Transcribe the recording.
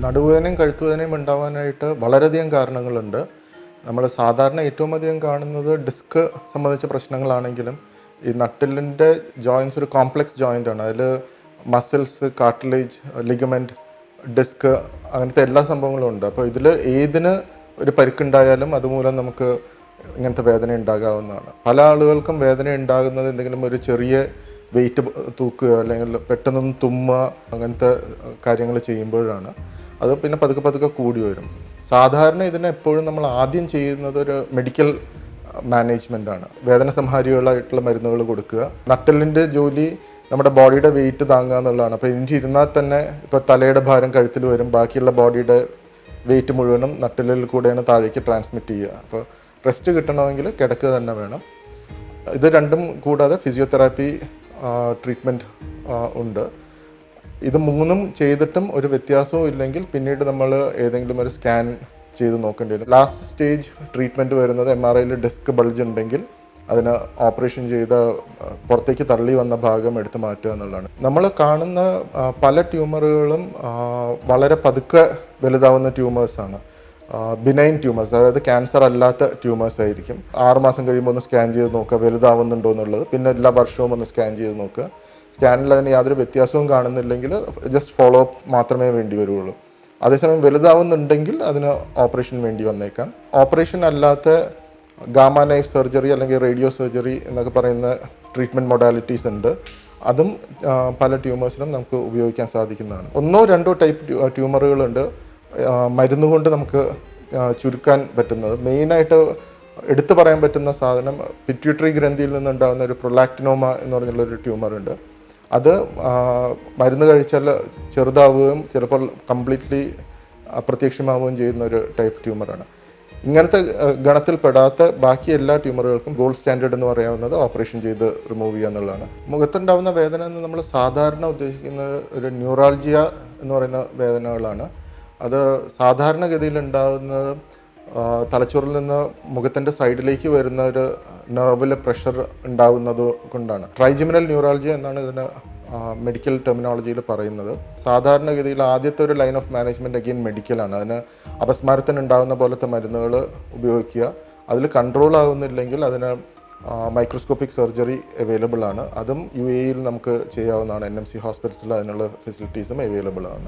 നടുവേദനയും കഴുത്തുവേദനയും ഉണ്ടാവാനായിട്ട് വളരെയധികം കാരണങ്ങളുണ്ട്. നമ്മൾ സാധാരണ ഏറ്റവും അധികം കാണുന്നത് ഡിസ്ക് സംബന്ധിച്ച പ്രശ്നങ്ങളാണെങ്കിലും ഈ നട്ടിലിൻ്റെ ജോയിൻസ് ഒരു കോംപ്ലക്സ് ജോയിൻ്റാണ്. അതിൽ മസിൽസ്, കാർട്ടിലേജ്, ലിഗമെൻറ്റ്, ഡിസ്ക് അങ്ങനത്തെ എല്ലാ സംഭവങ്ങളും ഉണ്ട്. അപ്പോൾ ഇതിൽ ഏതിന് ഒരു പരിക്കുണ്ടായാലും അതുമൂലം നമുക്ക് ഇങ്ങനത്തെ വേദന ഉണ്ടാകാവുന്നതാണ്. പല ആളുകൾക്കും വേദന ഉണ്ടാകുന്നത് എന്തെങ്കിലും ഒരു ചെറിയ വെയിറ്റ് തൂക്കുക അല്ലെങ്കിൽ പെട്ടെന്നൊന്ന് തുമ്മുക അങ്ങനത്തെ കാര്യങ്ങൾ ചെയ്യുമ്പോഴാണ്. അത് പിന്നെ പതുക്കെ പതുക്കെ കൂടി വരും. സാധാരണ ഇതിനെ എപ്പോഴും നമ്മൾ ആദ്യം ചെയ്യുന്നത് ഒരു മെഡിക്കൽ മാനേജ്മെൻറ്റാണ്. വേദന സംഹാരികളായിട്ടുള്ള മരുന്നുകൾ കൊടുക്കുക. നട്ടെല്ലിൻ്റെ ജോലി നമ്മുടെ ബോഡിയുടെ വെയിറ്റ് താങ്ങുക എന്നുള്ളതാണ്. അപ്പോൾ എനിക്ക് ഇരുന്നാൽ തന്നെ ഇപ്പോൾ തലയുടെ ഭാരം കഴുത്തിൽ വരും, ബാക്കിയുള്ള ബോഡിയുടെ വെയിറ്റ് മുഴുവനും നട്ടെല്ലിൽ കൂടെയാണ് താഴേക്ക് ട്രാൻസ്മിറ്റ് ചെയ്യുക. അപ്പോൾ റെസ്റ്റ് കിട്ടണമെങ്കിൽ കിടക്കുക തന്നെ വേണം. ഇത് രണ്ടും കൂടാതെ ഫിസിയോതെറാപ്പി ട്രീറ്റ്മെൻറ്റ് ഉണ്ട്. ഇത് മൂന്നും ചെയ്തിട്ടും ഒരു വ്യത്യാസവും ഇല്ലെങ്കിൽ പിന്നീട് നമ്മൾ ഏതെങ്കിലും ഒരു സ്കാൻ ചെയ്ത് നോക്കേണ്ടി വരും. ലാസ്റ്റ് സ്റ്റേജ് ട്രീറ്റ്മെൻറ്റ് വരുന്നത് MRIയിൽ ഡിസ്ക് ബൾജ് ഉണ്ടെങ്കിൽ അതിന് ഓപ്പറേഷൻ ചെയ്ത പുറത്തേക്ക് തള്ളി വന്ന ഭാഗം എടുത്ത് മാറ്റുക എന്നുള്ളതാണ്. നമ്മൾ കാണുന്ന പല ട്യൂമറുകളും വളരെ പതുക്കെ വലുതാവുന്ന ട്യൂമേഴ്സാണ്. ബിനൈൻ ട്യൂമേഴ്സ്, അതായത് ക്യാൻസർ അല്ലാത്ത ട്യൂമേഴ്സ് ആയിരിക്കും. 6 മാസം കഴിയുമ്പോൾ ഒന്ന് സ്കാൻ ചെയ്ത് നോക്കുക വലുതാവുന്നുണ്ടോ എന്നുള്ളത്. പിന്നെ എല്ലാ വർഷവും ഒന്ന് സ്കാൻ ചെയ്ത് നോക്കുക. സ്കാനിൽ അതിന് യാതൊരു വ്യത്യാസവും കാണുന്നില്ലെങ്കിൽ ജസ്റ്റ് ഫോളോ അപ്പ് മാത്രമേ വേണ്ടി വരുള്ളൂ. അതേസമയം വലുതാവുന്നുണ്ടെങ്കിൽ അതിന് ഓപ്പറേഷൻ വേണ്ടി വന്നേക്കാം. ഓപ്പറേഷൻ അല്ലാത്ത ഗാമ നൈഫ് സർജറി അല്ലെങ്കിൽ റേഡിയോ സർജറി എന്നൊക്കെ പറയുന്ന ട്രീറ്റ്മെൻറ്റ് മൊഡാലിറ്റീസ് ഉണ്ട്. അതും പല ട്യൂമേഴ്സിനും നമുക്ക് ഉപയോഗിക്കാൻ സാധിക്കുന്നതാണ്. 1-2 ടൈപ്പ് ട്യൂമറുകളുണ്ട് മരുന്ന് കൊണ്ട് നമുക്ക് ചുരുക്കാൻ പറ്റുന്നത്. മെയിനായിട്ട് എടുത്തു പറയാൻ പറ്റുന്ന സാധനം പിറ്റ്യൂട്ടറി ഗ്രന്ഥിയിൽ നിന്നുണ്ടാകുന്ന ഒരു പ്രൊലാക്റ്റിനോമ എന്ന് പറഞ്ഞുള്ളൊരു ട്യൂമറുണ്ട്. അത് മരുന്ന് കഴിച്ചാൽ ചെറുതാവുകയും ചിലപ്പോൾ കംപ്ലീറ്റ്ലി അപ്രത്യക്ഷമാവുകയും ചെയ്യുന്ന ഒരു ടൈപ്പ് ട്യൂമറാണ്. ഇങ്ങനത്തെ ഗണത്തിൽപ്പെടാത്ത ബാക്കി എല്ലാ ട്യൂമറുകൾക്കും ഗോൾഡ് സ്റ്റാൻഡേർഡ് എന്ന് പറയാവുന്നത് ഓപ്പറേഷൻ ചെയ്ത് റിമൂവ് ചെയ്യുക എന്നുള്ളതാണ്. മുഖത്തുണ്ടാകുന്ന വേദന എന്ന് നമ്മൾ സാധാരണ ഉദ്ദേശിക്കുന്നത് ഒരു ന്യൂറാൾജിയ എന്ന് പറയുന്ന വേദനകളാണ്. അത് സാധാരണഗതിയിൽ ഉണ്ടാകുന്നത് തലച്ചോറിൽ നിന്ന് മുഖത്തിൻ്റെ സൈഡിലേക്ക് വരുന്ന ഒരു നെർവിലെ പ്രഷർ ഉണ്ടാകുന്നത് കൊണ്ടാണ്. ട്രൈജിമിനൽ ന്യൂറാൾജിയ എന്നാണ് ഇതിന് മെഡിക്കൽ ടെർമിനോളജിയിൽ പറയുന്നത്. സാധാരണഗതിയിൽ ആദ്യത്തെ ഒരു ലൈൻ ഓഫ് മാനേജ്മെൻറ്റ് അഗെയിൻ മെഡിക്കലാണ്. അതിന് അപസ്മാരത്തിന് ഉണ്ടാകുന്ന പോലത്തെ മരുന്നുകൾ ഉപയോഗിക്കുക. അതിൽ കൺട്രോൾ ആകുന്നില്ലെങ്കിൽ അതിന് മൈക്രോസ്കോപ്പിക് സർജറി അവൈലബിൾ ആണ്. അതും UAE യിൽ നമുക്ക് ചെയ്യാവുന്നതാണ്. NMC ഹോസ്പിറ്റൽസിൽ അതിനുള്ള ഫെസിലിറ്റീസും അവൈലബിൾ ആണ്.